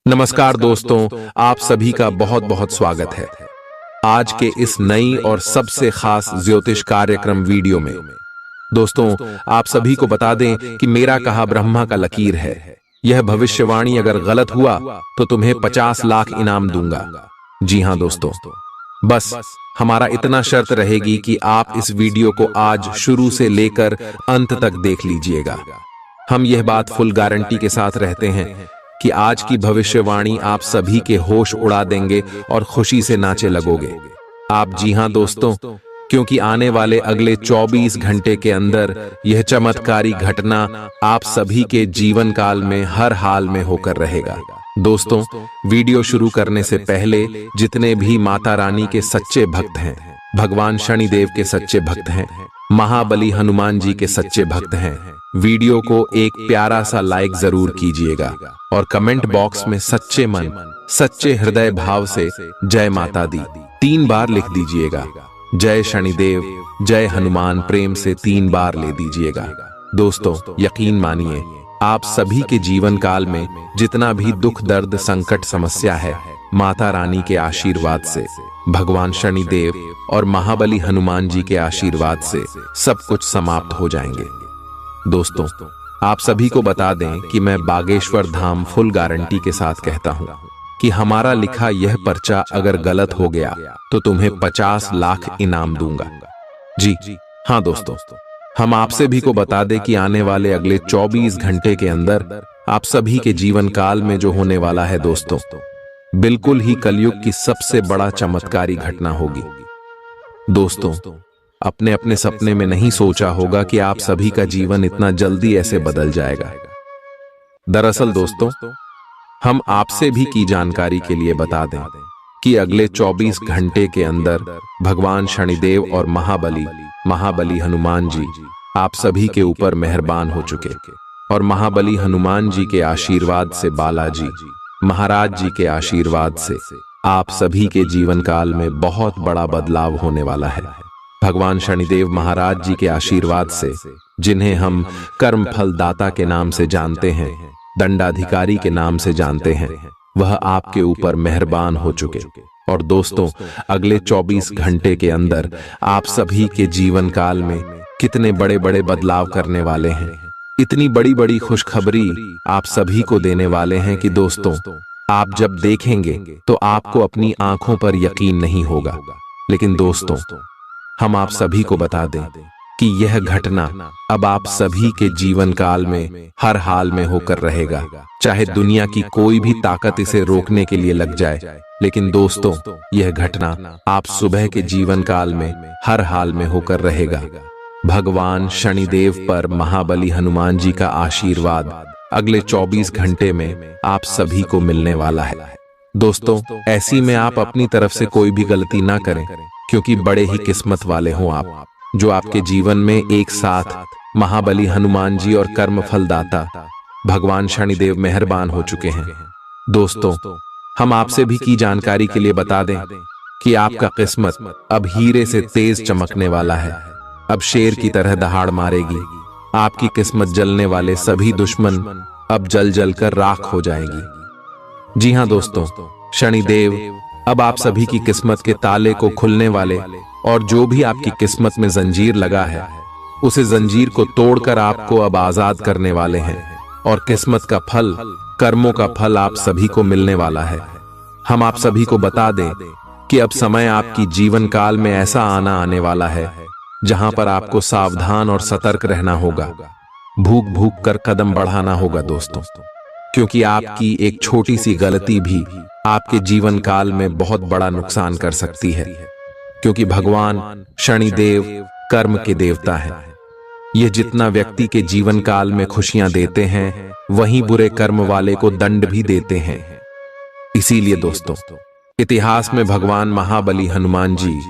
नमस्कार दोस्तों, आप सभी का बहुत बहुत स्वागत है आज के इस नई और सबसे खास ज्योतिष कार्यक्रम वीडियो में। दोस्तों, आप सभी को बता दें कि मेरा कहा ब्रह्मा का लकीर है। यह भविष्यवाणी अगर गलत हुआ तो तुम्हें 50 लाख इनाम दूंगा। जी हां दोस्तों, बस हमारा इतना शर्त रहेगी कि आप इस वीडियो को आज शुरू से लेकर अंत तक देख लीजिएगा। हम यह बात फुल गारंटी के साथ रहते हैं कि आज की भविष्यवाणी आप सभी के होश उड़ा देंगे और खुशी से नाचे लगोगे आप। जी हां दोस्तों, क्योंकि आने वाले अगले 24 घंटे के अंदर यह चमत्कारी घटना आप सभी के जीवन काल में हर हाल में होकर रहेगा। दोस्तों, वीडियो शुरू करने से पहले जितने भी माता रानी के सच्चे भक्त हैं, भगवान शनिदेव के सच्चे भक्त हैं, महाबली हनुमान जी के सच्चे भक्त हैं, वीडियो को एक प्यारा सा लाइक जरूर कीजिएगा और कमेंट बॉक्स में सच्चे मन सच्चे हृदय भाव से जय माता दी 3 बार लिख दीजिएगा। जय शनिदेव, जय हनुमान प्रेम से 3 बार ले दीजिएगा। दोस्तों, यकीन मानिए, आप सभी के जीवन काल में जितना भी दुख दर्द संकट समस्या है, माता रानी के आशीर्वाद से, भगवान शनिदेव और महाबली हनुमान जी के आशीर्वाद से सब कुछ समाप्त हो जाएंगे। दोस्तों, आप सभी को बता दें कि मैं बागेश्वर धाम फुल गारंटी के साथ कहता हूं कि हमारा लिखा यह पर्चा अगर गलत हो गया तो तुम्हें 50 लाख इनाम दूंगा। जी हां दोस्तों, हम आपसे भी को बता दें कि आने वाले अगले 24 घंटे के अंदर आप सभी के जीवन काल में जो होने वाला है दोस्तों, बिल्कुल ही कलयुग की सबसे बड़ा चमत्कारी घटना होगी। दोस्तों, अपने अपने सपने में नहीं सोचा होगा कि आप सभी का जीवन इतना जल्दी ऐसे बदल जाएगा। दरअसल दोस्तों, हम आपसे भी की जानकारी के लिए बता दें कि अगले 24 घंटे के अंदर भगवान शनिदेव और महाबली हनुमान जी आप सभी के ऊपर मेहरबान हो चुके और महाबली हनुमान जी के आशीर्वाद से, बालाजी महाराज जी के आशीर्वाद से आप सभी के जीवन काल में बहुत बड़ा बदलाव होने वाला है। भगवान शनिदेव महाराज जी के आशीर्वाद से, जिन्हें हम कर्म फल दाता के नाम से जानते हैं, दंडाधिकारी के नाम से जानते हैं, वह आपके ऊपर मेहरबान हो चुके और दोस्तों, अगले 24 घंटे के अंदर आप सभी के जीवन काल में कितने बड़े बड़े बदलाव करने वाले हैं, इतनी बड़ी बड़ी खुशखबरी आप सभी को देने वाले हैं कि दोस्तों, आप जब देखेंगे तो आपको अपनी आंखों पर यकीन नहीं होगा। लेकिन दोस्तों, हम आप सभी को बता दें कि यह घटना अब आप सभी के जीवन काल में हर हाल में होकर रहेगा, चाहे दुनिया की कोई भी ताकत इसे रोकने के लिए लग जाए। लेकिन दोस्तों, यह घटना आप सुबह के जीवन काल में हर हाल में होकर रहेगा। भगवान शनिदेव पर महाबली हनुमान जी का आशीर्वाद अगले 24 घंटे में आप सभी को मिलने वाला है। दोस्तों, ऐसी में आप अपनी तरफ से कोई भी गलती ना करें, क्योंकि बड़े ही किस्मत वाले हों आप, जो आपके जीवन में एक साथ महाबली हनुमान जी और कर्म फलदाता भगवान शनिदेव मेहरबान हो चुके हैं। दोस्तों, हम आपसे भी की जानकारी के लिए बता दें कि आपका किस्मत अब हीरे से तेज चमकने वाला है, अब शेर की तरह दहाड़ मारेगी। आपकी किस्मत जलने वाले सभी दुश्मन अब जल जल कर राख हो जाएंगी। जी हां दोस्तों, शनिदेव अब आप सभी की किस्मत के ताले को खुलने वाले और जो भी आपकी किस्मत में जंजीर लगा है, उसे जंजीर को तोड़कर आपको अब आजाद करने वाले हैं और किस्मत का फल, कर्मों का फल आप सभी को मिलने वाला है। हम आप सभी को बता दें कि अब समय आपकी जीवन काल में ऐसा आने वाला है जहां पर आपको सावधान और सतर्क रहना होगा, भूख भूख कर कदम बढ़ाना होगा दोस्तों, क्योंकि आपकी एक छोटी सी गलती भी आपके जीवन काल में बहुत बड़ा नुकसान कर सकती है। क्योंकि भगवान शनिदेव कर्म के देवता है। यह जितना व्यक्ति के जीवन काल में खुशियां देते हैं, वहीं बुरे कर्म वाले को दंड भी देते हैं। इसीलिए दोस्तों, इतिहास में भगवान महाबली हनुमान जी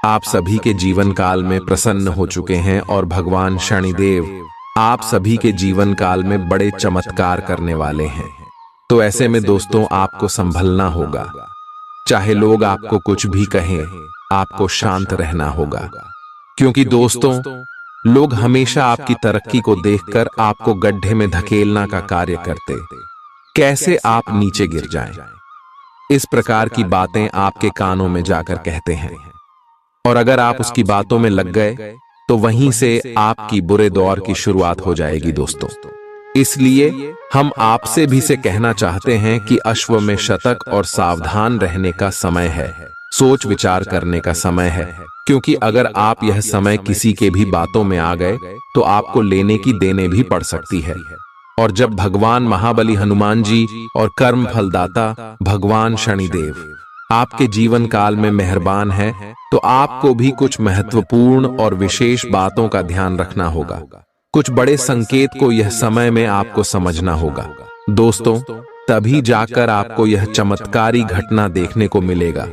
आप सभी के जीवन काल में प्रसन्न हो चुके हैं और भगवान शनिदेव आप सभी के जीवन काल में बड़े चमत्कार करने वाले हैं। तो ऐसे में दोस्तों, आपको संभलना होगा। चाहे लोग आपको कुछ भी कहें, आपको शांत रहना होगा, क्योंकि दोस्तों, लोग हमेशा आपकी तरक्की को देखकर आपको गड्ढे में धकेलना का कार्य करते। कैसे आप नीचे गिर जाएं। इस प्रकार की बातें आपके कानों में जाकर कहते हैं, और अगर आप उसकी बातों में लग गए तो वहीं से आपकी बुरे दौर की शुरुआत हो जाएगी दोस्तों। इसलिए हम आपसे भी से कहना चाहते हैं कि अश्व में शतक और सावधान रहने का समय है, सोच विचार करने का समय है, क्योंकि अगर आप यह समय किसी के भी बातों में आ गए तो आपको लेने की देने भी पड़ सकती है। और जब भगवान महाबली हनुमान जी और कर्म फलदाता भगवान शनिदेव आपके जीवन काल में मेहरबान है, तो आपको भी कुछ महत्वपूर्ण और विशेष बातों का ध्यान रखना होगा। कुछ बड़े संकेत को यह समय में आपको समझना होगा दोस्तों, तभी जाकर आपको यह चमत्कारी घटना देखने को मिलेगा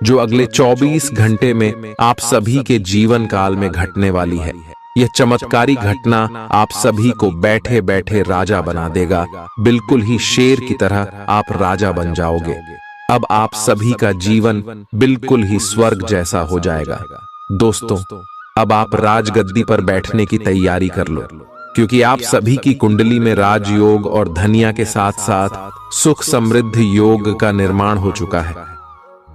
जो अगले 24 घंटे में आप सभी के जीवन काल में घटने वाली है। यह चमत्कारी घटना आप सभी को बैठे बैठे राजा बना देगा, बिल्कुल ही शेर की तरह आप राजा बन जाओगे। अब आप सभी का जीवन बिल्कुल ही स्वर्ग जैसा हो जाएगा दोस्तों। अब आप राजगद्दी पर बैठने की तैयारी कर लो, क्योंकि आप सभी की कुंडली में राजयोग और धनिया के साथ साथ सुख समृद्ध योग का निर्माण हो चुका है,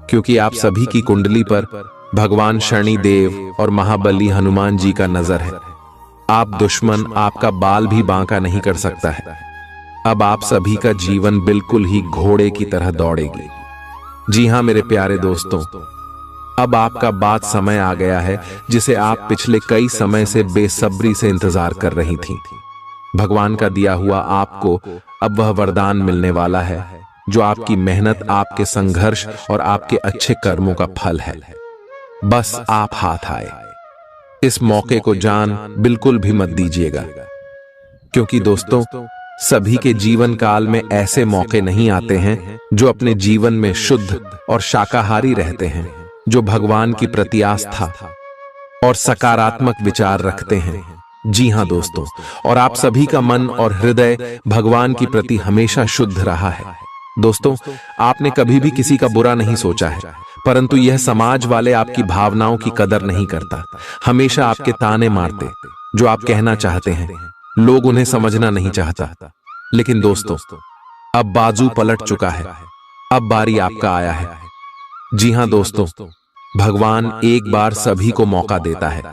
क्योंकि आप सभी की कुंडली पर भगवान शनिदेव और महाबली हनुमान जी का नजर है। आप दुश्मन आपका बाल भी बांका नहीं कर सकता है। अब आप सभी का जीवन बिल्कुल ही घोड़े की तरह दौड़ेगी। जी हां मेरे प्यारे दोस्तों, अब आपका बात समय आ गया है जिसे आप पिछले कई समय से बेसब्री से इंतजार कर रही थीं। भगवान का दिया हुआ आपको अब वह वरदान मिलने वाला है जो आपकी मेहनत, आपके संघर्ष और आपके अच्छे कर्मों का फल है। बस आप हाथ आए। इस मौके को जान बिल्कुल भी मत दीजिएगा, क्योंकि दोस्तों सभी के जीवन काल में ऐसे मौके नहीं आते हैं जो अपने जीवन में शुद्ध और शाकाहारी रहते हैं, जो भगवान की प्रति आस्था और सकारात्मक विचार रखते हैं। जी हां दोस्तों, और आप सभी का मन और हृदय भगवान की प्रति हमेशा शुद्ध रहा है। दोस्तों, आपने कभी भी किसी का बुरा नहीं सोचा है, परंतु यह समाज वाले आपकी भावनाओं की कदर नहीं करता, हमेशा आपके ताने मारते। जो आप कहना चाहते हैं लोग उन्हें समझना नहीं चाहता। लेकिन दोस्तों, अब बाजू पलट चुका है, अब बारी आपका आया है। जी हां दोस्तों, भगवान एक बार सभी को मौका देता है,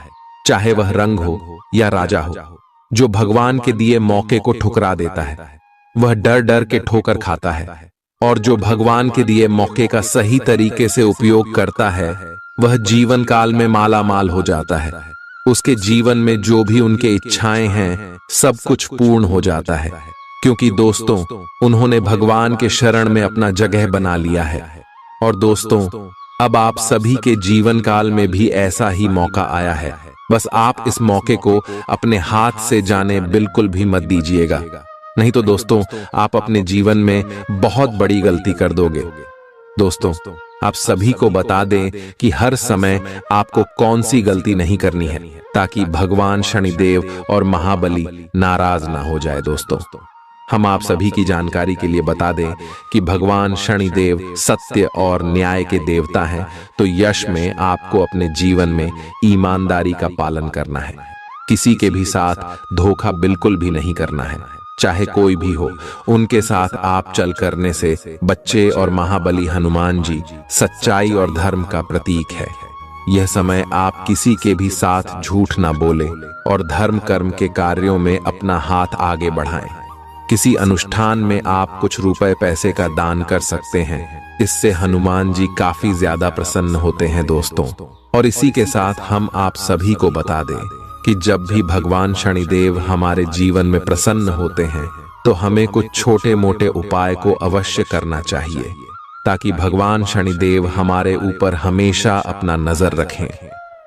चाहे वह रंग हो या राजा हो। जो भगवान के दिए मौके को ठुकरा देता है वह डर डर के ठोकर खाता है, और जो भगवान के दिए मौके का सही तरीके से उपयोग करता है वह जीवन काल में माला माल हो जाता है। उसके जीवन में जो भी उनके इच्छाएं हैं सब कुछ पूर्ण हो जाता है, क्योंकि दोस्तों उन्होंने भगवान के शरण में अपना जगह बना लिया है। और दोस्तों, अब आप सभी के जीवन काल में भी ऐसा ही मौका आया है। बस आप इस मौके को अपने हाथ से जाने बिल्कुल भी मत दीजिएगा, नहीं तो दोस्तों आप अपने जीवन में बहुत बड़ी गलती कर दोगे। दोस्तों, आप सभी को बता दें कि हर समय आपको कौन सी गलती नहीं करनी है, ताकि भगवान शनिदेव और महाबली नाराज ना हो जाए। दोस्तों, हम आप सभी की जानकारी के लिए बता दें कि भगवान शनिदेव सत्य और न्याय के देवता हैं, तो यश में आपको अपने जीवन में ईमानदारी का पालन करना है। किसी के भी साथ धोखा बिल्कुल भी नहीं करना है, चाहे कोई भी हो। उनके साथ आप चल करने से बच्चे और महाबली हनुमान जी सच्चाई और धर्म का प्रतीक है। यह समय आप किसी के भी साथ झूठ ना बोले और धर्म कर्म के कार्यों में अपना हाथ आगे बढ़ाएं। किसी अनुष्ठान में आप कुछ रुपए पैसे का दान कर सकते हैं, इससे हनुमान जी काफी ज्यादा प्रसन्न होते हैं दोस्तों। और इसी के साथ हम आप सभी को बता दें कि जब भी भगवान शनिदेव हमारे जीवन में प्रसन्न होते हैं तो हमें कुछ छोटे मोटे उपाय को अवश्य करना चाहिए, ताकि भगवान शनिदेव हमारे ऊपर हमेशा अपना नजर रखें।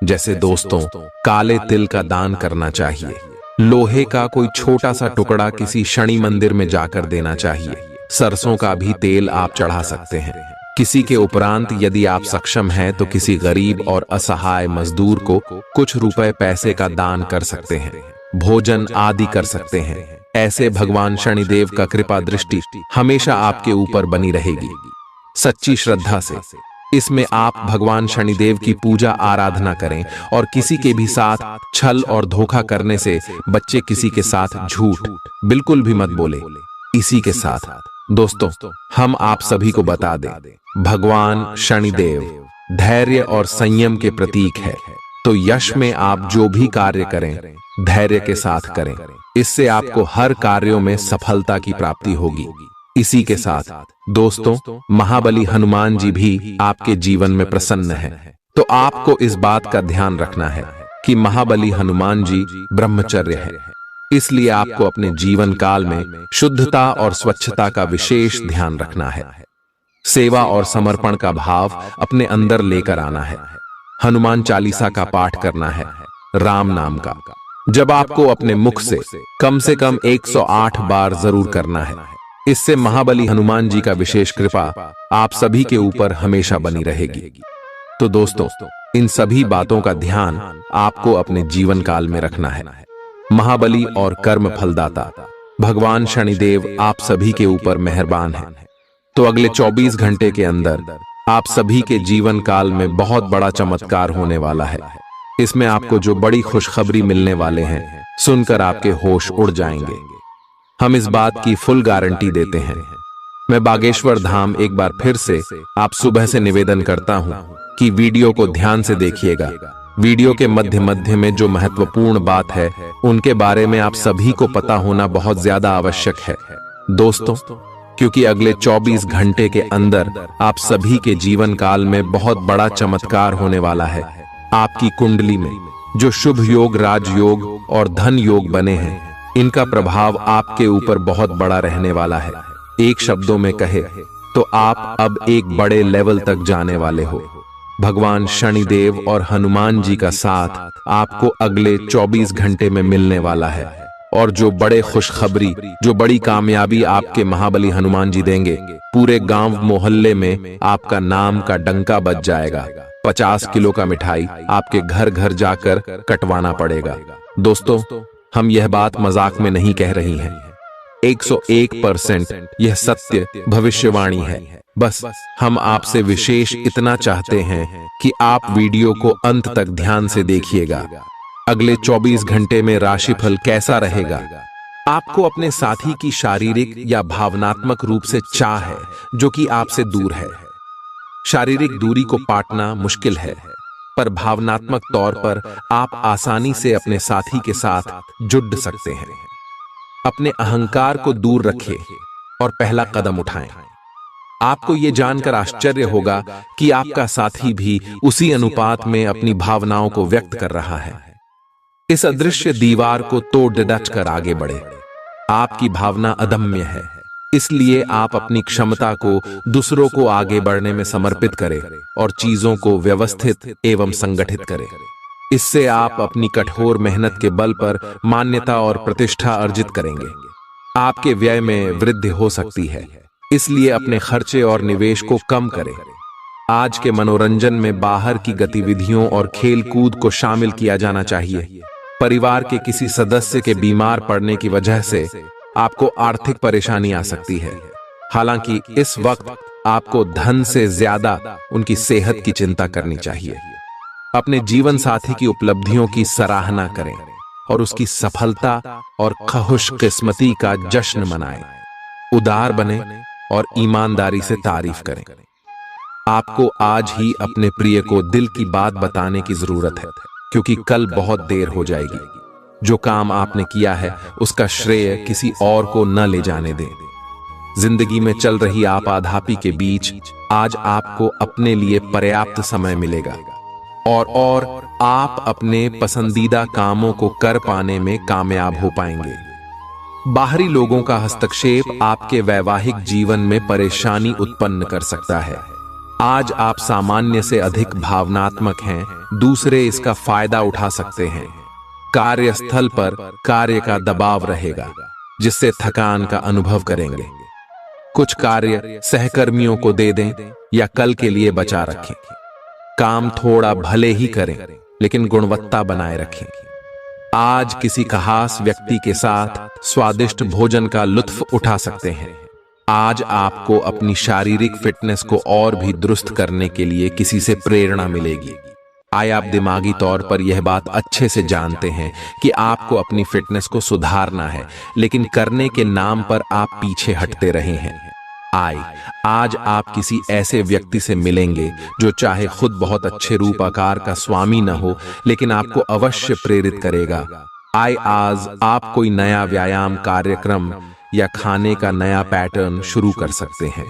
जैसे दोस्तों, काले तिल का दान करना चाहिए, लोहे का कोई छोटा सा टुकड़ा किसी शनि मंदिर में जाकर देना चाहिए, सरसों का भी तेल आप चढ़ा सकते हैं। किसी के उपरांत यदि आप सक्षम हैं तो किसी गरीब और असहाय मजदूर को कुछ रुपए पैसे का दान कर सकते हैं, भोजन आदि कर सकते हैं। ऐसे भगवान शनिदेव का कृपा दृष्टि हमेशा आपके ऊपर बनी रहेगी। सच्ची श्रद्धा से इसमें आप भगवान शनिदेव की पूजा आराधना करें, और किसी के भी साथ छल और धोखा करने से बच्चे किसी के साथ झूठ बिल्कुल भी मत बोले। इसी के साथ दोस्तों, हम आप सभी को बता दें, भगवान शनिदेव धैर्य और संयम के प्रतीक है। तो यश में आप जो भी कार्य करें, धैर्य के साथ करें। इससे आपको हर कार्यों में सफलता की प्राप्ति होगी। इसी के साथ दोस्तों, महाबली हनुमान जी भी आपके जीवन में प्रसन्न है। तो आपको इस बात का ध्यान रखना है कि महाबली हनुमान जी ब्रह्मचर्य है, इसलिए आपको अपने जीवन काल में शुद्धता और स्वच्छता का विशेष ध्यान रखना है। सेवा और समर्पण का भाव अपने अंदर लेकर आना है। हनुमान चालीसा का पाठ करना है, राम नाम का। जब आपको अपने मुख से कम 108 बार जरूर करना है। इससे महाबली हनुमान जी का विशेष कृपा आप सभी के ऊपर हमेशा बनी रहेगी। तो दोस्तों, इन सभी बातों का ध्यान आपको अपने जीवन काल में रखना है। महाबली और कर्म फलदाता भगवान शनिदेव आप सभी के ऊपर मेहरबान हैं। तो अगले 24 घंटे के अंदर आप सभी के जीवन काल में बहुत बड़ा चमत्कार होने वाला है। इसमें आपको जो बड़ी खुशखबरी मिलने वाले हैं, सुनकर आपके होश उड़ जाएंगे। हम इस बात की फुल गारंटी देते हैं। मैं बागेश्वर धाम एक बार फिर से आप सुबह से निवेदन करता हूं कि वीडियो को ध्यान से देखिएगा। वीडियो के मध्य में जो महत्वपूर्ण बात है, उनके बारे में आप सभी को पता होना बहुत ज्यादा आवश्यक है दोस्तों, क्योंकि अगले 24 घंटे के अंदर आप सभी के जीवन काल में बहुत बड़ा चमत्कार होने वाला है। आपकी कुंडली में जो शुभ योग, राजयोग और धन योग बने हैं, इनका प्रभाव आपके ऊपर बहुत बड़ा रहने वाला है। एक शब्दों में कहे तो आप अब एक बड़े लेवल तक जाने वाले हो। भगवान शनिदेव और हनुमान जी का साथ आपको अगले 24 घंटे में मिलने वाला है। और जो बड़े खुशखबरी, जो बड़ी कामयाबी आपके महाबली हनुमान जी देंगे, पूरे गांव मोहल्ले में आपका नाम का डंका बज जाएगा। 50 किलो का मिठाई आपके घर घर जाकर कटवाना पड़ेगा। दोस्तों, हम यह बात मजाक में नहीं कह रही हैं। 101% यह सत्य भविष्यवाणी है। बस हम आपसे विशेष इतना चाहते हैं कि आप वीडियो को अंत तक ध्यान से देखिएगा। अगले 24 घंटे में राशिफल कैसा रहेगा? आपको अपने साथी की शारीरिक या भावनात्मक रूप से चाह है, जो कि आपसे दूर है। शारीरिक दूरी को पाटना मुश्किल है, पर भावनात्मक तौर पर आप आसानी से अपने साथी के साथ जुड़ सकते हैं। अपने अहंकार को दूर रखें और पहला कदम उठाएं। आपको यह जानकर आश्चर्य होगा कि आपका साथी भी उसी अनुपात में अपनी भावनाओं को व्यक्त कर रहा है। इस अदृश्य दीवार को तोड़ डट कर आगे बढ़े। आपकी भावना अदम्य है, इसलिए आप अपनी क्षमता को दूसरों को आगे बढ़ने में समर्पित करें और चीजों को व्यवस्थित एवं संगठित करें। इससे आप अपनी कठोर मेहनत के बल पर मान्यता और प्रतिष्ठा अर्जित करेंगे। आपके व्यय में वृद्धि हो सकती है, इसलिए अपने खर्चे और निवेश को कम करें। आज के मनोरंजन में बाहर की गतिविधियों और खेल कूद को शामिल किया जाना चाहिए। परिवार के किसी सदस्य के बीमार पड़ने की वजह से आपको आर्थिक परेशानी आ सकती है। हालांकि इस वक्त आपको धन से ज्यादा उनकी सेहत की चिंता करनी चाहिए। अपने जीवन साथी की उपलब्धियों की सराहना करें और उसकी सफलता और खुशकिस्मती का जश्न मनाएं। उदार बने और ईमानदारी से तारीफ करें। आपको आज ही अपने प्रिय को दिल की बात बताने की जरूरत है, क्योंकि कल बहुत देर हो जाएगी। जो काम आपने किया है, उसका श्रेय किसी और को न ले जाने दें। जिंदगी में चल रही आपाधापी के बीच आज आपको अपने लिए पर्याप्त समय मिलेगा और आप अपने पसंदीदा कामों को कर पाने में कामयाब हो पाएंगे। बाहरी लोगों का हस्तक्षेप आपके वैवाहिक जीवन में परेशानी उत्पन्न कर सकता है। आज आप सामान्य से अधिक भावनात्मक हैं, दूसरे इसका फायदा उठा सकते हैं। कार्यस्थल पर कार्य का दबाव रहेगा, जिससे थकान का अनुभव करेंगे। कुछ कार्य सहकर्मियों को दे दें या कल के लिए बचा रखें। काम थोड़ा भले ही करें, लेकिन गुणवत्ता बनाए रखें। आज किसी खास व्यक्ति के साथ स्वादिष्ट भोजन का लुत्फ उठा सकते हैं। आज आपको अपनी शारीरिक फिटनेस को और भी दुरुस्त करने के लिए किसी से प्रेरणा मिलेगी। आइए आप दिमागी तौर पर यह बात अच्छे से जानते हैं कि आपको अपनी फिटनेस को सुधारना है, लेकिन करने के नाम पर आप पीछे हटते रहे हैं। आज आप किसी ऐसे व्यक्ति से मिलेंगे जो चाहे खुद बहुत अच्छे रूप आकार का स्वामी न हो, लेकिन आपको अवश्य प्रेरित करेगा। आज आप कोई नया व्यायाम कार्यक्रम या खाने का नया पैटर्न शुरू कर सकते हैं।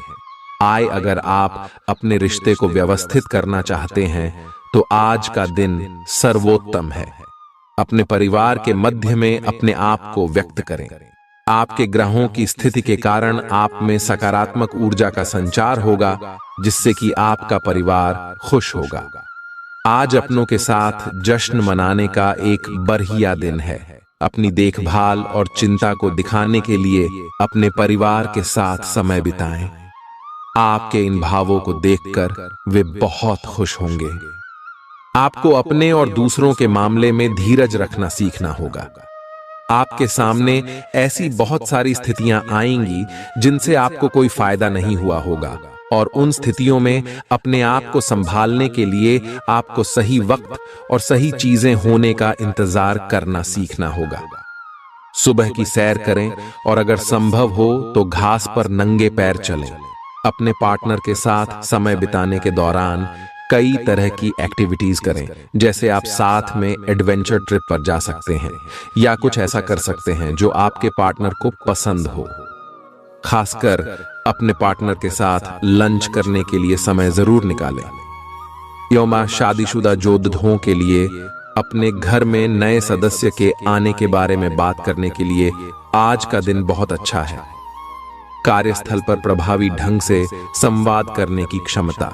अगर आप अपने रिश्ते को व्यवस्थित करना चाहते हैं तो आज का दिन सर्वोत्तम है। अपने परिवार के मध्य में अपने आप को व्यक्त करें। आपके ग्रहों की स्थिति के कारण आप में सकारात्मक ऊर्जा का संचार होगा, जिससे कि आपका परिवार खुश होगा। आज अपनों के साथ जश्न मनाने का एक बढ़िया दिन है। अपनी देखभाल और चिंता को दिखाने के लिए अपने परिवार के साथ समय बिताएं। आपके इन भावों को देखकर वे बहुत खुश होंगे। आपको अपने और दूसरों के मामले में धीरज रखना सीखना होगा। आपके सामने ऐसी बहुत सारी स्थितियां आएंगी जिनसे आपको कोई फायदा नहीं हुआ होगा, और उन स्थितियों में अपने आप को संभालने के लिए आपको सही वक्त और सही चीजें होने का इंतजार करना सीखना होगा। सुबह की सैर करें और अगर संभव हो तो घास पर नंगे पैर चलें। अपने पार्टनर के साथ समय बिताने के दौरान कई तरह की एक्टिविटीज करें, जैसे आप साथ में एडवेंचर ट्रिप पर जा सकते हैं या कुछ ऐसा कर सकते हैं जो आपके पार्टनर को पसंद हो। खासकर अपने पार्टनर के साथ लंच करने के लिए समय जरूर निकालें। यौमा शादीशुदा जोड़ों के लिए अपने घर में नए सदस्य के आने के बारे में बात करने के लिए आज का दिन बहुत अच्छा है। कार्यस्थल पर प्रभावी ढंग से संवाद करने की क्षमता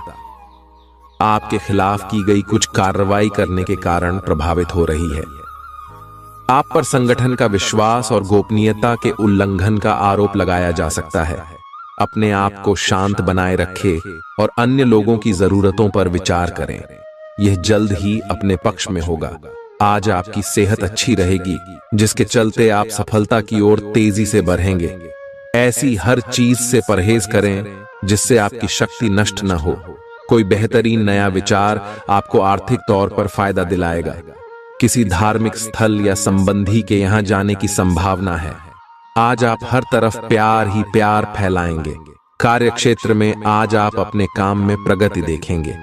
आपके खिलाफ की गई कुछ कार्रवाई करने के कारण प्रभावित हो रही है। आप पर संगठन का विश्वास और गोपनीयता के उल्लंघन का आरोप लगाया जा सकता है। अपने आप को शांत बनाए रखें और अन्य लोगों की जरूरतों पर विचार करें। यह जल्द ही अपने पक्ष में होगा। आज आपकी सेहत अच्छी रहेगी, जिसके चलते आप सफलता की ओर तेजी से बढ़ेंगे। ऐसी हर चीज से परहेज करें जिससे आपकी शक्ति नष्ट न हो। कोई बेहतरीन नया विचार आपको आर्थिक तौर पर फायदा दिलाएगा। किसी धार्मिक स्थल या संबंधी के यहां जाने की संभावना है। आज आप हर तरफ प्यार ही प्यार फैलाएंगे। कार्यक्षेत्र में आज आप अपने काम में प्रगति देखेंगे।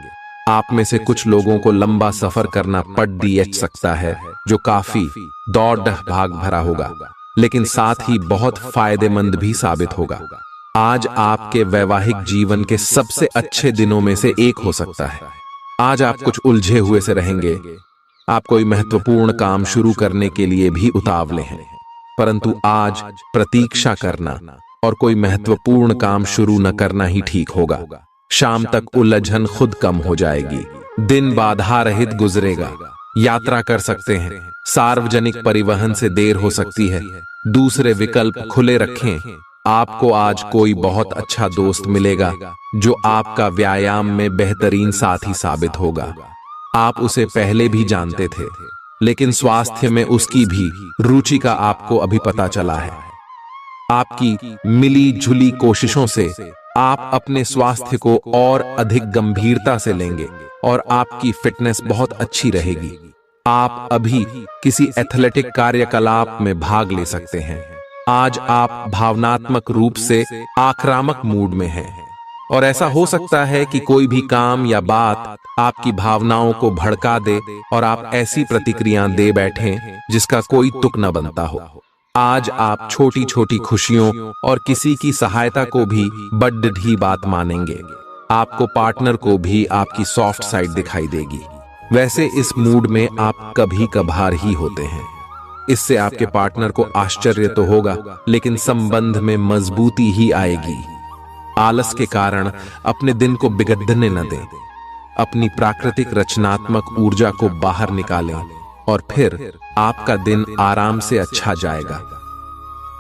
आप में से कुछ लोगों को लंबा सफर करना पड़ सकता है, जो काफी दौड़ भाग भरा होगा, लेकिन साथ ही बहुत फायदेमंद भी साबित होगा। आज आपके वैवाहिक जीवन के सबसे अच्छे दिनों में से एक हो सकता है। आज आप कुछ उलझे हुए से रहेंगे। आप कोई महत्वपूर्ण काम शुरू करने के लिए भी उतावले हैं, परंतु आज प्रतीक्षा करना और कोई महत्वपूर्ण काम शुरू न करना ही ठीक होगा। शाम तक उलझन खुद कम हो जाएगी। दिन बाधा रहित गुजरेगा। यात्रा कर सकते हैं। सार्वजनिक परिवहन से देर हो सकती है। दूसरे विकल्प खुले रखें। आपको आज कोई बहुत अच्छा दोस्त मिलेगा जो आपका व्यायाम में बेहतरीन साथी साबित होगा। आप उसे पहले भी जानते थे, लेकिन स्वास्थ्य में उसकी भी रुचि का आपको अभी पता चला है। आपकी मिली जुली कोशिशों से आप अपने स्वास्थ्य को और अधिक गंभीरता से लेंगे और आपकी फिटनेस बहुत अच्छी रहेगी। आप अभी किसी एथलेटिक कार्यकलाप में भाग ले सकते हैं। आज आप भावनात्मक रूप से आक्रामक मूड में हैं, और ऐसा हो सकता है कि कोई भी काम या बात आपकी भावनाओं को भड़का दे और आप ऐसी प्रतिक्रियाएं दे बैठें जिसका कोई तुक न बनता हो। आज आप छोटी छोटी खुशियों और किसी की सहायता को भी बड़ी बात मानेंगे। आपको पार्टनर को भी आपकी सॉफ्ट साइड दिखाई देगी। वैसे इस मूड में आप कभी कभार ही होते हैं। इससे आपके पार्टनर को आश्चर्य तो होगा, लेकिन संबंध में मजबूती ही आएगी। आलस के कारण अपने दिन को बिगड़ने न दें। अपनी प्राकृतिक रचनात्मक ऊर्जा को बाहर निकालें और फिर आपका दिन आराम से अच्छा जाएगा।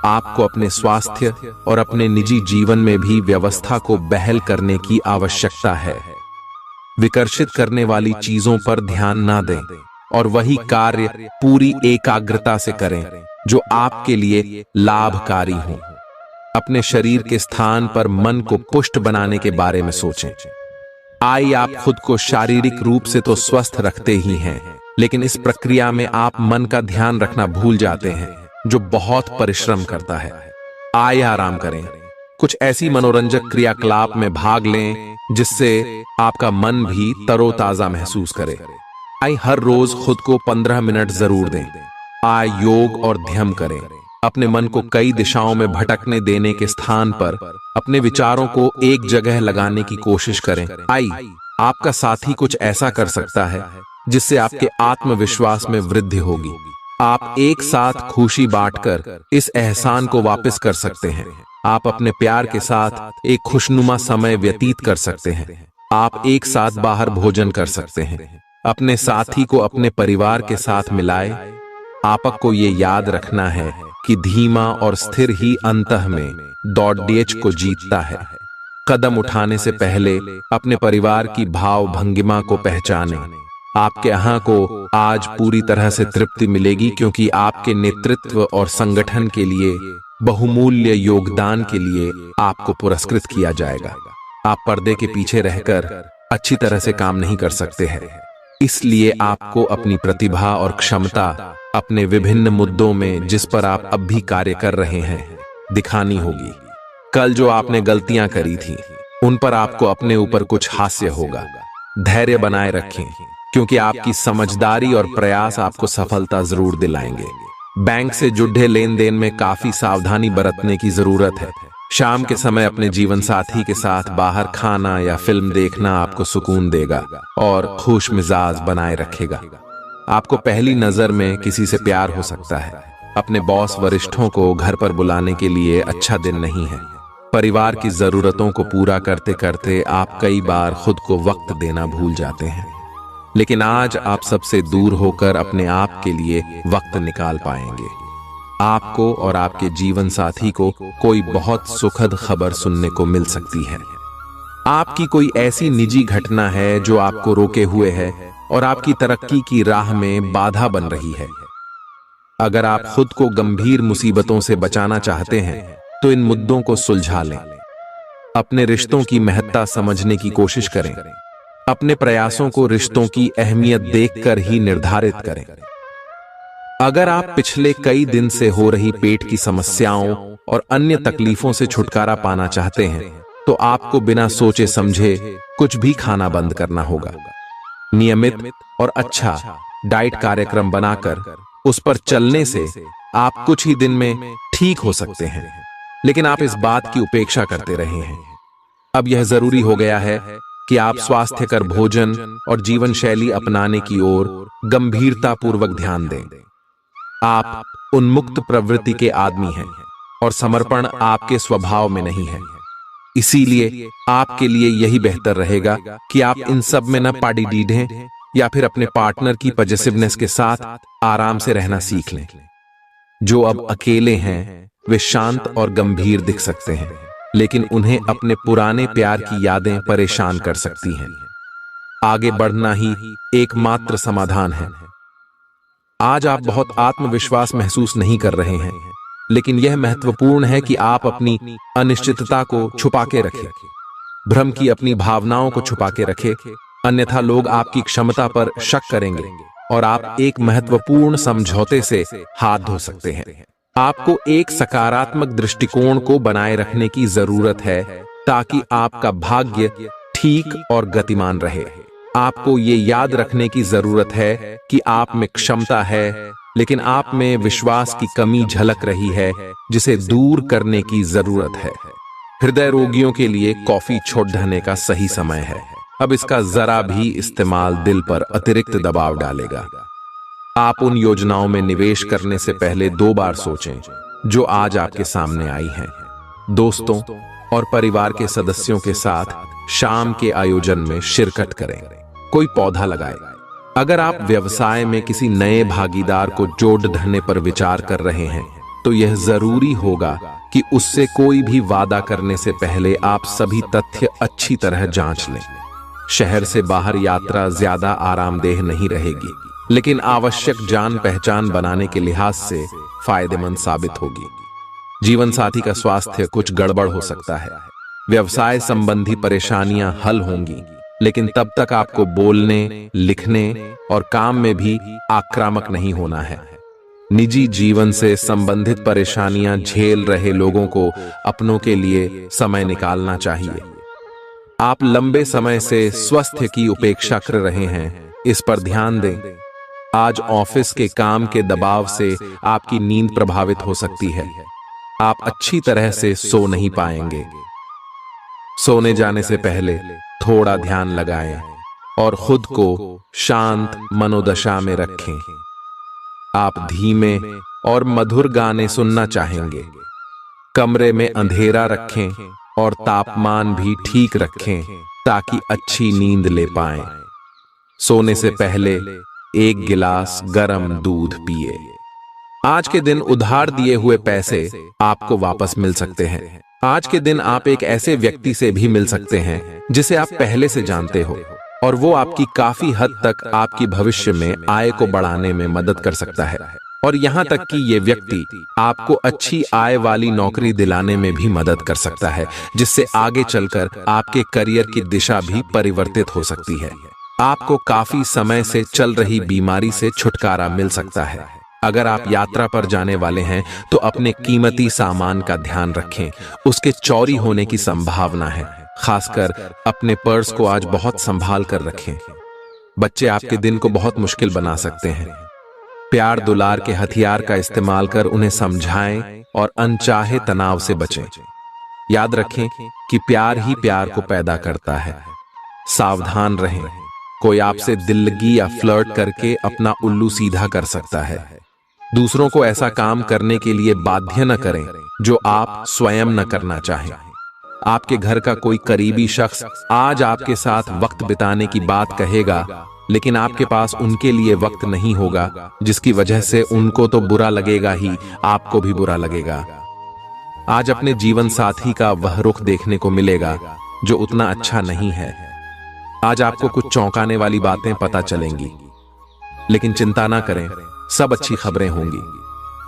आपको अपने स्वास्थ्य और अपने निजी जीवन में भी व्यवस्था को बहाल करने की आवश्यकता है। विकर्षित करने वाली चीजों पर ध्यान ना दें और वही कार्य पूरी एकाग्रता से करें जो आपके लिए लाभकारी हो। अपने शरीर के स्थान पर मन को पुष्ट बनाने के बारे में सोचें। आप खुद को शारीरिक रूप से तो स्वस्थ रखते ही हैं, लेकिन इस प्रक्रिया में आप मन का ध्यान रखना भूल जाते हैं, जो बहुत परिश्रम करता है। आराम करें। कुछ ऐसी मनोरंजक क्रियाकलाप में भाग लें जिससे आपका मन भी तरोताजा महसूस करे। हर रोज खुद को 15 मिनट जरूर दें। योग और ध्यान करें। अपने मन को कई दिशाओं में भटकने देने के स्थान पर अपने विचारों को एक जगह लगाने की कोशिश करें। आपका साथी कुछ ऐसा कर सकता है जिससे आपके आत्मविश्वास में वृद्धि होगी। आप एक साथ खुशी बांटकर इस एहसान को वापस कर सकते हैं। आप अपने प्यार के साथ एक खुशनुमा समय व्यतीत कर सकते हैं। आप एक साथ बाहर भोजन कर सकते हैं। अपने साथी को अपने परिवार के साथ मिलाए। आपको ये याद रखना है कि धीमा और स्थिर ही अंतः में दौड़ को जीतता है। कदम उठाने से पहले अपने परिवार की भाव भंगिमा को पहचानें। आपके यहाँ को आज पूरी तरह से तृप्ति मिलेगी क्योंकि आपके नेतृत्व और संगठन के लिए बहुमूल्य योगदान के लिए आपको पुरस्कृत किया जाएगा। आप पर्दे के पीछे रहकर अच्छी तरह से काम नहीं कर सकते हैं, इसलिए आपको अपनी प्रतिभा और क्षमता अपने विभिन्न मुद्दों में जिस पर आप अब भी कार्य कर रहे हैं दिखानी होगी। कल जो आपने गलतियां करी थी उन पर आपको अपने ऊपर कुछ हास्य होगा। धैर्य बनाए रखें क्योंकि आपकी समझदारी और प्रयास आपको सफलता जरूर दिलाएंगे। बैंक से जुड़े लेन देन में काफी सावधानी बरतने की जरूरत है। शाम के समय अपने जीवन साथी के साथ बाहर खाना या फिल्म देखना आपको सुकून देगा और खुश मिजाज बनाए रखेगा। आपको पहली नजर में किसी से प्यार हो सकता है। अपने बॉस वरिष्ठों को घर पर बुलाने के लिए अच्छा दिन नहीं है। परिवार की जरूरतों को पूरा करते करते आप कई बार खुद को वक्त देना भूल जाते हैं, लेकिन आज आप सबसे दूर होकर अपने आप के लिए वक्त निकाल पाएंगे। आपको और आपके जीवन साथी को कोई बहुत सुखद खबर सुनने को मिल सकती है। आपकी कोई ऐसी निजी घटना है जो आपको रोके हुए है और आपकी तरक्की की राह में बाधा बन रही है। अगर आप खुद को गंभीर मुसीबतों से बचाना चाहते हैं तो इन मुद्दों को सुलझा लें। अपने रिश्तों की महत्ता समझने की कोशिश करें। अपने प्रयासों को रिश्तों की अहमियत देखकर ही निर्धारित करें। अगर आप पिछले कई दिन से हो रही पेट की समस्याओं और अन्य तकलीफों से छुटकारा पाना चाहते हैं तो आपको बिना सोचे समझे कुछ भी खाना बंद करना होगा। नियमित और अच्छा डाइट कार्यक्रम बनाकर उस पर चलने से आप कुछ ही दिन में ठीक हो सकते हैं, लेकिन आप इस बात की उपेक्षा करते रहे हैं। अब यह जरूरी हो गया है कि आप स्वास्थ्यकर भोजन और जीवन शैली अपनाने की ओर गंभीरतापूर्वक ध्यान दें। आप उन्मुक्त प्रवृत्ति के आदमी हैं और समर्पण आपके स्वभाव में नहीं है। इसीलिए आपके लिए यही बेहतर रहेगा कि आप इन सब में न पाड़ी डीढ़ें या फिर अपने पार्टनर की पॉजिटिवनेस के साथ आराम से रहना सीख लें। जो अब अकेले हैं वे शांत और गंभीर दिख सकते हैं, लेकिन उन्हें अपने पुराने प्यार की यादें परेशान कर सकती हैं। आगे बढ़ना ही एकमात्र समाधान है। आज आप बहुत आत्मविश्वास महसूस नहीं कर रहे हैं, लेकिन यह महत्वपूर्ण है कि आप अपनी अनिश्चितता को छुपा के रखें। भ्रम की अपनी भावनाओं को छुपा के रखें, अन्यथा लोग आपकी क्षमता पर शक करेंगे और आप एक महत्वपूर्ण समझौते से हाथ धो सकते हैं। आपको एक सकारात्मक दृष्टिकोण को बनाए रखने की जरूरत है ताकि आपका भाग्य ठीक और गतिमान रहे। आपको ये याद रखने की जरूरत है कि आप में क्षमता है, लेकिन आप में विश्वास की कमी झलक रही है जिसे दूर करने की जरूरत है। हृदय रोगियों के लिए कॉफी छोड़ देने का सही समय है। अब इसका जरा भी इस्तेमाल दिल पर अतिरिक्त दबाव डालेगा। आप उन योजनाओं में निवेश करने से पहले 2 बार सोचें जो आज आपके सामने आई हैं। दोस्तों और परिवार के सदस्यों के साथ शाम के आयोजन में शिरकत करें। कोई पौधा लगाएं। अगर आप व्यवसाय में किसी नए भागीदार को जोड़ धरने पर विचार कर रहे हैं तो यह जरूरी होगा कि उससे कोई भी वादा करने से पहले आप सभी तथ्य अच्छी तरह जांच लें। शहर से बाहर यात्रा ज्यादा आरामदेह नहीं रहेगी, लेकिन आवश्यक जान पहचान बनाने के लिहाज से फायदेमंद साबित होगी। जीवन साथी का स्वास्थ्य कुछ गड़बड़ हो सकता है। व्यवसाय संबंधी परेशानियां हल होंगी, लेकिन तब तक आपको बोलने, लिखने और काम में भी आक्रामक नहीं होना है। निजी जीवन से संबंधित परेशानियां झेल रहे लोगों को अपनों के लिए समय निकालना चाहिए। आप लंबे समय से स्वास्थ्य की उपेक्षा कर रहे हैं, इस पर ध्यान दें। आज ऑफिस के काम के दबाव से आपकी नींद प्रभावित हो सकती है। आप अच्छी तरह से सो नहीं पाएंगे। सोने जाने से पहले थोड़ा ध्यान लगाएं और खुद को शांत मनोदशा में रखें। आप धीमे और मधुर गाने सुनना चाहेंगे। कमरे में अंधेरा रखें और तापमान भी ठीक रखें ताकि अच्छी नींद ले पाएं। सोने से पहले 1 गिलास गर्म दूध पिए। आज के दिन उधार दिए हुए पैसे आपको वापस मिल सकते हैं। आज के दिन आप एक ऐसे व्यक्ति से भी मिल सकते हैं जिसे आप पहले से जानते हो और वो आपकी काफी हद तक आपकी भविष्य में आय को बढ़ाने में मदद कर सकता है। और यहाँ तक कि ये व्यक्ति आपको अच्छी आय वाली नौकरी दिलाने में भी मदद कर सकता है, जिससे आगे चलकर आपके करियर की दिशा भी परिवर्तित हो सकती है। आपको काफी समय से चल रही बीमारी से छुटकारा मिल सकता है। अगर आप यात्रा पर जाने वाले हैं तो अपने कीमती सामान का ध्यान रखें, उसके चोरी होने की संभावना है। खासकर अपने पर्स को आज बहुत संभाल कर रखें। बच्चे आपके दिन को बहुत मुश्किल बना सकते हैं। प्यार दुलार के हथियार का इस्तेमाल कर उन्हें समझाएं और अनचाहे तनाव से बचें। याद रखें कि प्यार ही प्यार को पैदा करता है। सावधान रहें, कोई आपसे दिल लगी या फ्लर्ट करके अपना उल्लू सीधा कर सकता है। दूसरों को ऐसा काम करने के लिए बाध्य न करें जो आप स्वयं न करना चाहें। आपके घर का कोई करीबी शख्स आज आपके साथ वक्त बिताने की बात कहेगा, लेकिन आपके पास उनके लिए वक्त नहीं होगा, जिसकी वजह से उनको तो बुरा लगेगा ही, आपको भी बुरा लगेगा। आज अपने जीवन साथी का वह रुख देखने को मिलेगा जो उतना अच्छा नहीं है। आज आपको कुछ चौंकाने वाली बातें पता चलेंगी, लेकिन चिंता ना करें, सब अच्छी खबरें होंगी।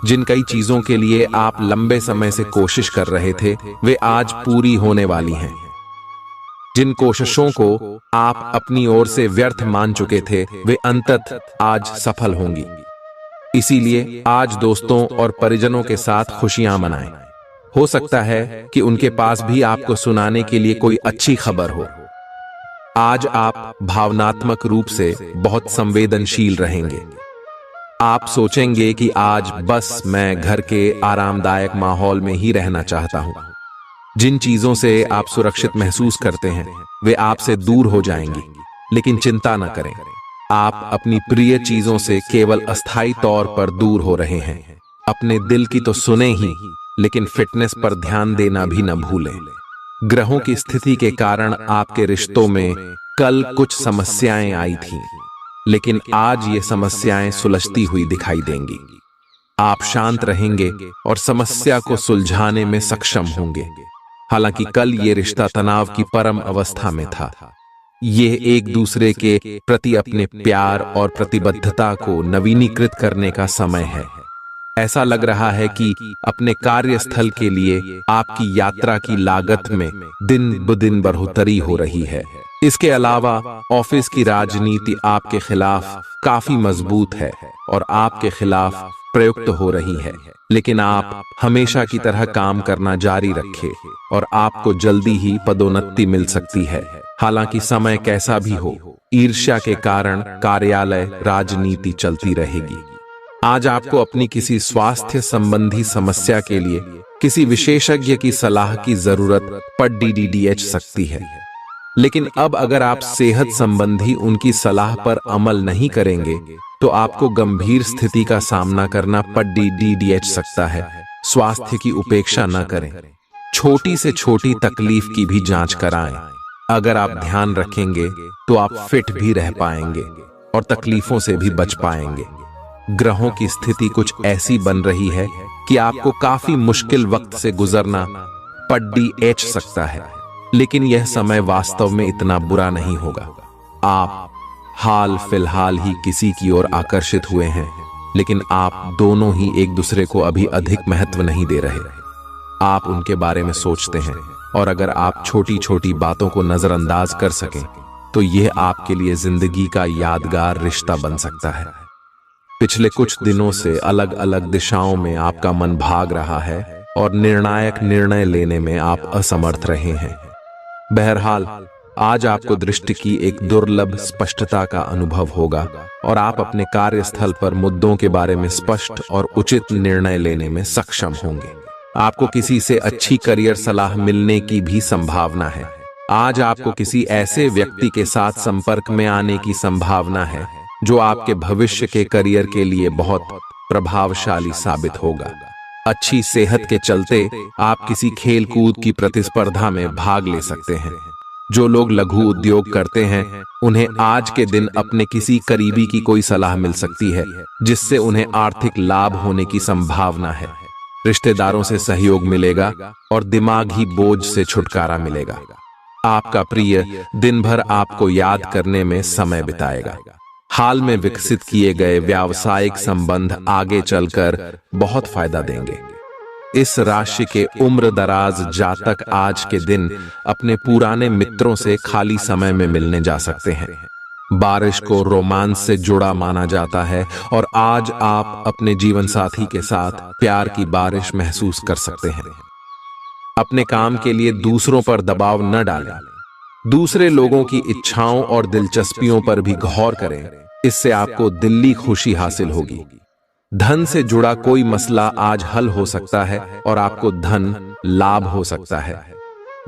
जिन कई चीजों के लिए आप लंबे समय से कोशिश कर रहे थे, वे आज पूरी होने वाली हैं। जिन कोशिशों को आप अपनी ओर से व्यर्थ मान चुके थे, वे अंततः आज सफल होंगी। इसीलिए आज दोस्तों और परिजनों के साथ खुशियां मनाएं। हो सकता है कि उनके पास भी आपको सुनाने के लिए कोई अच्छी खबर हो। आज आप भावनात्मक रूप से बहुत संवेदनशील रहेंगे। आप सोचेंगे कि आज बस मैं घर के आरामदायक माहौल में ही रहना चाहता हूं। जिन चीजों से आप सुरक्षित महसूस करते हैं, वे आपसे दूर हो जाएंगी, लेकिन चिंता न करें, आप अपनी प्रिय चीजों से केवल अस्थायी तौर पर दूर हो रहे हैं। अपने दिल की तो सुने ही, लेकिन फिटनेस पर ध्यान देना भी न भूलें। ग्रहों की स्थिति के कारण आपके रिश्तों में कल कुछ समस्याएं आई थीं, लेकिन आज ये समस्याएं सुलझती हुई दिखाई देंगी। आप शांत रहेंगे और समस्या को सुलझाने में सक्षम होंगे। हालांकि कल ये रिश्ता तनाव की परम अवस्था में था। ये एक दूसरे के प्रति अपने प्यार और प्रतिबद्धता को नवीनीकृत करने का समय है। ऐसा लग रहा है कि अपने कार्यस्थल के लिए आपकी यात्रा की लागत में दिन ब दिन बढ़ोतरी हो रही है। इसके अलावा ऑफिस की राजनीति आपके खिलाफ काफी मजबूत है और आपके खिलाफ प्रयुक्त हो रही है, लेकिन आप हमेशा की तरह काम करना जारी रखें और आपको जल्दी ही पदोन्नति मिल सकती है। हालांकि समय कैसा भी हो, ईर्ष्या के कारण कार्यालय राजनीति चलती रहेगी। आज आपको अपनी किसी स्वास्थ्य संबंधी समस्या के लिए किसी विशेषज्ञ की सलाह की जरूरत पड़ DDDH सकती है, लेकिन अब अगर आप सेहत संबंधी उनकी सलाह पर अमल नहीं करेंगे तो आपको गंभीर स्थिति का सामना करना पड़ DDDH सकता है। स्वास्थ्य की उपेक्षा न करें, छोटी से छोटी तकलीफ की भी जांच कराएं। अगर आप ध्यान रखेंगे तो आप फिट भी रह पाएंगे और तकलीफों से भी बच पाएंगे। ग्रहों की स्थिति कुछ ऐसी बन रही है कि आपको काफी मुश्किल वक्त से गुजरना पड़ DH सकता है, लेकिन यह समय वास्तव में इतना बुरा नहीं होगा। आप हाल फिलहाल ही किसी की ओर आकर्षित हुए हैं, लेकिन आप दोनों ही एक दूसरे को अभी अधिक महत्व नहीं दे रहे। आप उनके बारे में सोचते हैं और अगर आप छोटी छोटी बातों को नजरअंदाज कर सकें तो यह आपके लिए जिंदगी का यादगार रिश्ता बन सकता है। पिछले कुछ दिनों से अलग अलग दिशाओं में आपका मन भाग रहा है और निर्णायक निर्णय लेने में आप असमर्थ रहे हैं। बहरहाल, आज आपको दृष्टि की एक दुर्लभ स्पष्टता का अनुभव होगा और आप अपने कार्यस्थल पर मुद्दों के बारे में स्पष्ट और उचित निर्णय लेने में सक्षम होंगे। आपको किसी से अच्छी करियर सलाह मिलने की भी संभावना है। आज आपको किसी ऐसे व्यक्ति के साथ संपर्क में आने की संभावना है जो आपके भविष्य के करियर के लिए बहुत प्रभावशाली साबित होगा। अच्छी सेहत के चलते आप किसी खेल कूद की प्रतिस्पर्धा में भाग ले सकते हैं। जो लोग लघु उद्योग करते हैं, उन्हें आज के दिन अपने किसी करीबी की कोई सलाह मिल सकती है जिससे उन्हें आर्थिक लाभ होने की संभावना है। रिश्तेदारों से सहयोग मिलेगा और दिमागी बोझ से छुटकारा मिलेगा। आपका प्रिय दिन भर आपको याद करने में समय बिताएगा। हाल में विकसित किए गए व्यावसायिक संबंध आगे चलकर बहुत फायदा देंगे। इस राशि के उम्र दराज जातक आज के दिन अपने पुराने मित्रों से खाली समय में मिलने जा सकते हैं। बारिश को रोमांस से जुड़ा माना जाता है और आज आप अपने जीवन साथी के साथ प्यार की बारिश महसूस कर सकते हैं। अपने काम के लिए दूसरों पर दबाव न डालें। दूसरे लोगों की इच्छाओं और दिलचस्पियों पर भी गौर करें। इससे आपको दिल्ली खुशी हासिल होगी। धन से जुड़ा कोई मसला आज हल हो सकता है और आपको धन लाभ हो सकता है।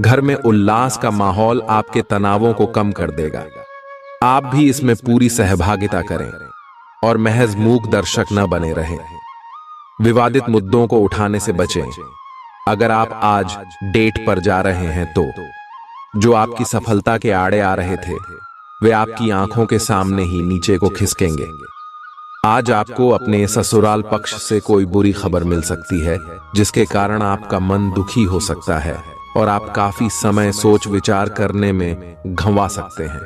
घर में उल्लास का माहौल आपके तनावों को कम कर देगा। आप भी इसमें पूरी सहभागिता करें और महज मूक दर्शक न बने रहें। विवादित मुद्दों को उठाने से बचें। अगर आप आज डेट पर जा रहे हैं तो जो आपकी सफलता के आड़े आ रहे थे, वे आपकी आंखों के सामने ही नीचे को खिसकेंगे। आज आपको अपने ससुराल पक्ष से कोई बुरी खबर मिल सकती है जिसके कारण आपका मन दुखी हो सकता है और आप काफी समय सोच विचार करने में गंवा सकते हैं।